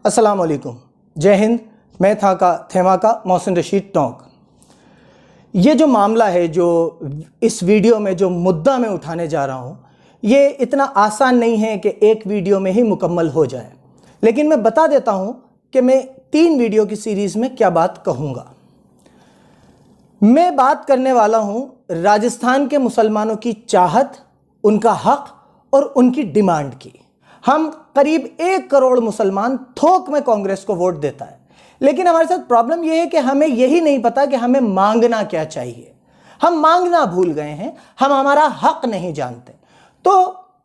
अस्सलाम वालेकुम, जय हिंद। मैं था का थेमा का मोहसिन रशीद टोंक। ये जो मामला है, जो इस वीडियो में जो मुद्दा मैं उठाने जा रहा हूँ, ये इतना आसान नहीं है कि एक वीडियो में ही मुकम्मल हो जाए। लेकिन मैं बता देता हूँ कि मैं 3 वीडियो की सीरीज़ में क्या बात कहूँगा। मैं बात करने वाला हूँ राजस्थान के मुसलमानों की चाहत, उनका हक और उनकी डिमांड की। हम करीब 1 करोड़ मुसलमान थोक में कांग्रेस को वोट देता है, लेकिन हमारे साथ प्रॉब्लम यह है कि हमें यही नहीं पता कि हमें मांगना क्या चाहिए। हम मांगना भूल गए हैं, हम हमारा हक नहीं जानते। तो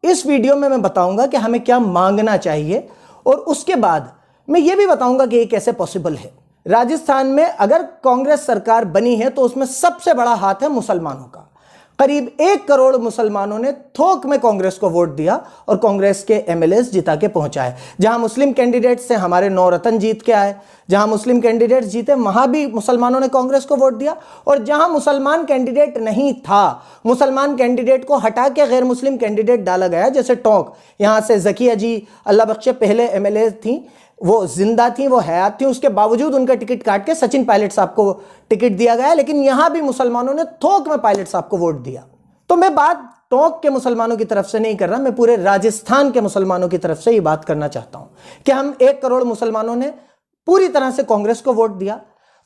इस वीडियो में मैं बताऊंगा कि हमें क्या मांगना चाहिए और उसके बाद मैं ये भी बताऊंगा कि ये कैसे पॉसिबल है। राजस्थान में अगर कांग्रेस सरकार बनी है तो उसमें सबसे बड़ा हाथ है मुसलमानों का। करीब 1 करोड़ मुसलमानों ने थोक में कांग्रेस को वोट दिया और कांग्रेस के एमएलए जिता के पहुंचा है। जहां मुस्लिम कैंडिडेट से हमारे नौरतन जीत के आए, जहां मुस्लिम कैंडिडेट जीते वहां भी मुसलमानों ने कांग्रेस को वोट दिया। और जहां मुसलमान कैंडिडेट नहीं था, मुसलमान कैंडिडेट को हटा के गैर मुस्लिम कैंडिडेट डाला गया। जैसे टोंक, यहां से जकिया जी अल्लाह बख्शे पहले एमएलए थी, वो जिंदा थी, वो हयात थी, उसके बावजूद उनका टिकट काट के सचिन पायलट साहब को टिकट दिया गया। लेकिन यहां भी मुसलमानों ने थोक में पायलट साहब को वोट दिया। तो मैं बात टोंक के मुसलमानों की तरफ से नहीं कर रहा, मैं पूरे राजस्थान के मुसलमानों की तरफ से ये बात करना चाहता हूं कि हम 1 करोड़ मुसलमानों ने पूरी तरह से कांग्रेस को वोट दिया।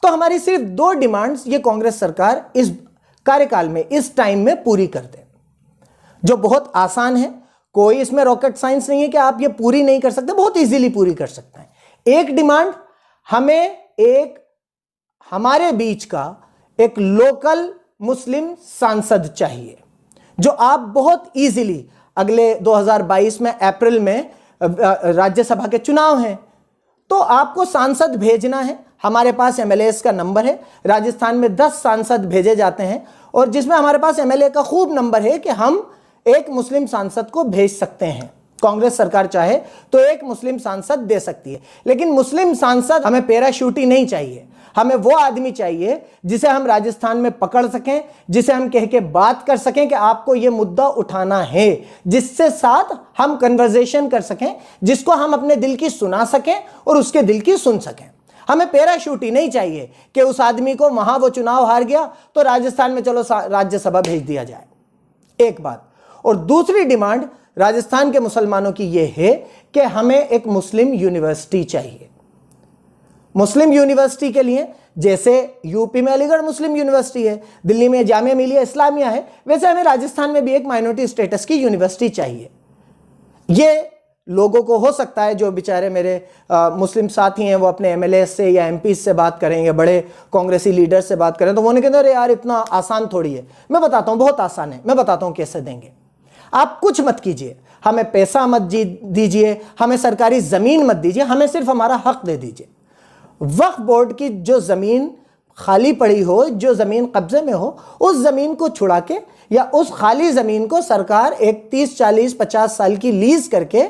तो हमारी सिर्फ 2 डिमांड्स ये कांग्रेस सरकार इस कार्यकाल में, इस टाइम में पूरी कर दे, जो बहुत आसान है। कोई इसमें रॉकेट साइंस नहीं है कि आप ये पूरी नहीं कर सकते, बहुत इजीली पूरी कर सकते हैं। एक डिमांड, हमें हमारे बीच का एक लोकल मुस्लिम सांसद चाहिए, जो आप बहुत इजीली अगले 2022 में अप्रैल में राज्यसभा के चुनाव हैं, तो आपको सांसद भेजना है। हमारे पास एमएलएस का नंबर है, राजस्थान में 10 सांसद भेजे जाते हैं और जिसमें हमारे पास एमएलए का खूब नंबर है कि हम एक मुस्लिम सांसद को भेज सकते हैं। कांग्रेस सरकार चाहे तो एक मुस्लिम सांसद दे सकती है, लेकिन मुस्लिम सांसद हमें पैराशूटी नहीं चाहिए। हमें वो आदमी चाहिए जिसे हम राजस्थान में पकड़ सकें, जिसे हम कह के बात कर सकें कि आपको ये मुद्दा उठाना है, जिससे साथ हम कन्वर्सेशन कर सकें, जिसको हम अपने दिल की सुना सकें और उसके दिल की सुन सकें। हमें पैराशूटी नहीं चाहिए कि उस आदमी को वहां वो चुनाव हार गया तो राजस्थान में चलो राज्यसभा भेज दिया जाए। एक बात। और दूसरी डिमांड राजस्थान के मुसलमानों की यह है कि हमें एक मुस्लिम यूनिवर्सिटी चाहिए। मुस्लिम यूनिवर्सिटी के लिए जैसे यूपी में अलीगढ़ मुस्लिम यूनिवर्सिटी है, दिल्ली में जामिया मिलिया इस्लामिया है, वैसे हमें राजस्थान में भी एक माइनॉरिटी स्टेटस की यूनिवर्सिटी चाहिए। ये लोगों को हो सकता है, जो बेचारे मेरे मुस्लिम साथी हैं, वो अपने एमएलए से या एमपी से बात करेंगे, बड़े कांग्रेसी लीडर से बात करें, तो वो कहते हैं अरे यार इतना आसान थोड़ी है। मैं बताता हूँ बहुत आसान है, मैं बताता हूँ कैसे देंगे। आप कुछ मत कीजिए, हमें पैसा मत दीजिए, हमें सरकारी जमीन मत दीजिए, हमें सिर्फ हमारा हक दे दीजिए। वक्फ बोर्ड की जो जमीन खाली पड़ी हो, जो जमीन कब्जे में हो, उस जमीन को छुड़ा के या उस खाली जमीन को सरकार एक 30, 40, 50 साल की लीज करके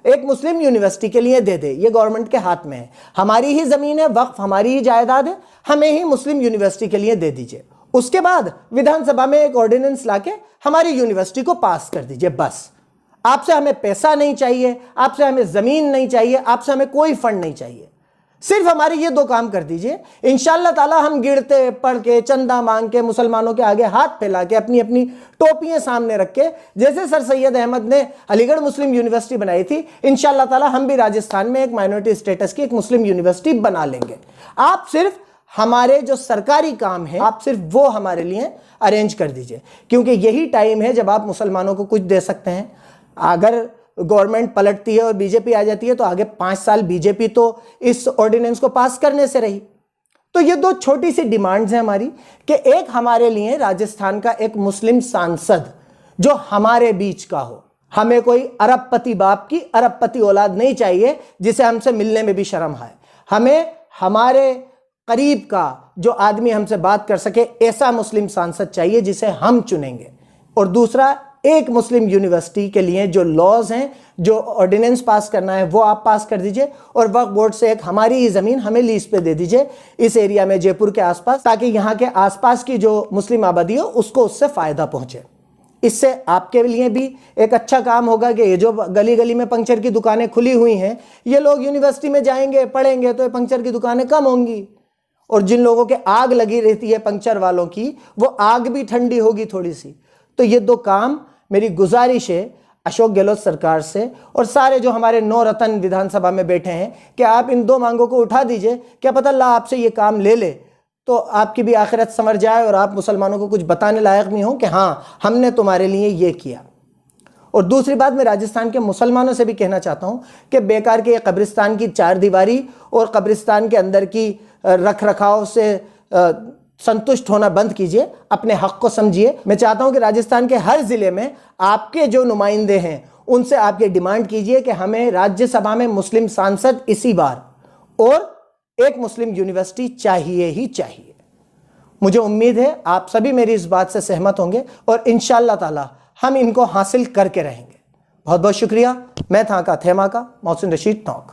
एक मुस्लिम यूनिवर्सिटी के लिए दे दे। ये गवर्नमेंट के हाथ में है, हमारी ही जमीन है, वक्फ हमारी ही जायदाद है, हमें ही मुस्लिम यूनिवर्सिटी के लिए दे दीजिए। उसके बाद विधानसभा में एक ऑर्डिनेंस लाके हमारी यूनिवर्सिटी को पास कर दीजिए। बस आपसे हमें पैसा नहीं चाहिए, आपसे हमें जमीन नहीं चाहिए, आपसे हमें कोई फंड नहीं चाहिए, सिर्फ हमारे ये 2 काम कर दीजिए। इंशाअल्लाह ताला हम गिरते पढ़ के चंदा मांग के मुसलमानों के आगे हाथ फैला के अपनी अपनी टोपियां सामने रख के, जैसे सर सैयद अहमद ने अलीगढ़ मुस्लिम यूनिवर्सिटी बनाई थी, इंशाअल्लाह ताला हम भी राजस्थान में एक माइनॉरिटी स्टेटस की एक मुस्लिम यूनिवर्सिटी बना लेंगे। आप सिर्फ हमारे जो सरकारी काम है, आप सिर्फ वो हमारे लिए अरेंज कर दीजिए, क्योंकि यही टाइम है जब आप मुसलमानों को कुछ दे सकते हैं। अगर गवर्नमेंट पलटती है और बीजेपी आ जाती है तो आगे 5 साल बीजेपी तो इस ऑर्डिनेंस को पास करने से रही। तो ये 2 छोटी सी डिमांड्स हैं हमारी कि एक हमारे लिए राजस्थान का एक मुस्लिम सांसद जो हमारे बीच का हो। हमें कोई अरबपति बाप की अरबपति औलाद नहीं चाहिए जिसे हमसे मिलने में भी शर्म आए। हमें हमारे करीब का जो आदमी हमसे बात कर सके, ऐसा मुस्लिम सांसद चाहिए जिसे हम चुनेंगे। और दूसरा, एक मुस्लिम यूनिवर्सिटी के लिए जो लॉज हैं, जो ऑर्डिनेंस पास करना है, वो आप पास कर दीजिए और वक्फ बोर्ड से एक हमारी ही जमीन हमें लीज पे दे दीजिए इस एरिया में, जयपुर के आसपास, ताकि यहाँ के आसपास की जो मुस्लिम आबादी हो उसको उससे फायदा पहुंचे। इससे आपके लिए भी एक अच्छा काम होगा कि ये जो गली गली में पंक्चर की दुकानें खुली हुई हैं, ये लोग यूनिवर्सिटी में जाएंगे, पढ़ेंगे, तो ये पंक्चर की दुकानें कम होंगी। और जिन लोगों के आग लगी रहती है पंक्चर वालों की, वो आग भी ठंडी होगी थोड़ी सी। तो ये दो काम मेरी गुजारिश है अशोक गहलोत सरकार से और सारे जो हमारे 9 रत्न विधानसभा में बैठे हैं कि आप इन 2 मांगों को उठा दीजिए। क्या पता अल्लाह आपसे ये काम ले ले तो आपकी भी आखिरत संवर जाए और आप मुसलमानों को कुछ बताने लायक नहीं हो कि हाँ हमने तुम्हारे लिए ये किया। और दूसरी बात, मैं राजस्थान के मुसलमानों से भी कहना चाहता हूँ कि बेकार के कब्रिस्तान की 4 दीवारी और कब्रिस्तान के अंदर की रख रखाव से संतुष्ट होना बंद कीजिए, अपने हक को समझिए। मैं चाहता हूं कि राजस्थान के हर जिले में आपके जो नुमाइंदे हैं उनसे आप ये डिमांड कीजिए कि हमें राज्यसभा में मुस्लिम सांसद इसी बार और एक मुस्लिम यूनिवर्सिटी चाहिए ही चाहिए। मुझे उम्मीद है आप सभी मेरी इस बात से सहमत होंगे और इंशाअल्लाह ताला हम इनको हासिल करके रहेंगे। बहुत बहुत शुक्रिया। मैं था का थेमा का मोहसिन रशीद टॉक।